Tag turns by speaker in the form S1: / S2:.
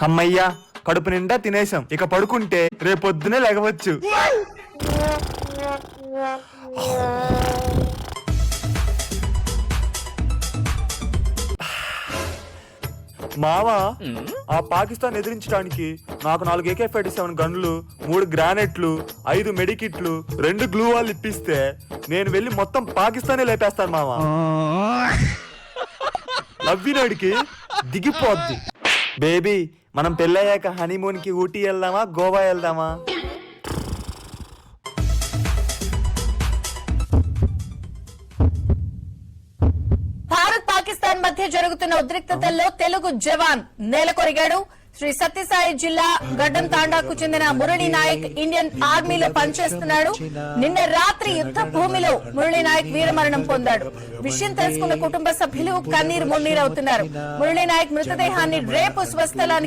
S1: అమ్మయ్యా కడుపు నిండా తినేసాం, ఇక పడుకుంటే రేపొద్దునే లెగవచ్చు. మావా, ఆ పాకిస్తాన్ ఎదిరించడానికి నాకు 4 AK-47 గన్లు, 3 గ్రానైట్లు, 5 మెడికిట్లు, 2 గ్లూ వాల్ ఇప్పిస్తే నేను వెళ్ళి మొత్తం పాకిస్తానే లేపేస్తాను మావా. లవ్వినాడికి దిగిపోద్ది. బేబీ, మనం పెళ్ళయ్యాక హనీమూన్ కి ఊటీ వెళ్దామా, గోవా వెళ్దామా?
S2: భారత్ పాకిస్తాన్ మధ్య జరుగుతున్న ఉద్రిక్తతల్లో తెలుగు జవాన్ నేలకొరిగాడు. శ్రీ సత్యసాయి జిల్లా గడ్డం తాండాకు చెందిన మురళీ నాయక్ ఇండియన్ ఆర్మీలో పనిచేస్తున్నాడు. నిన్న రాత్రి యుద్ధ భూమిలో మురళీ నాయక్ వీరమరణం పొందాడు. విషయం తెలుసుకున్న కుటుంబ సభ్యులు కన్నీరు మున్నీరవుతున్నారు. మురళీ నాయక్ మృతదేహాన్ని రేపు స్వస్థలానికి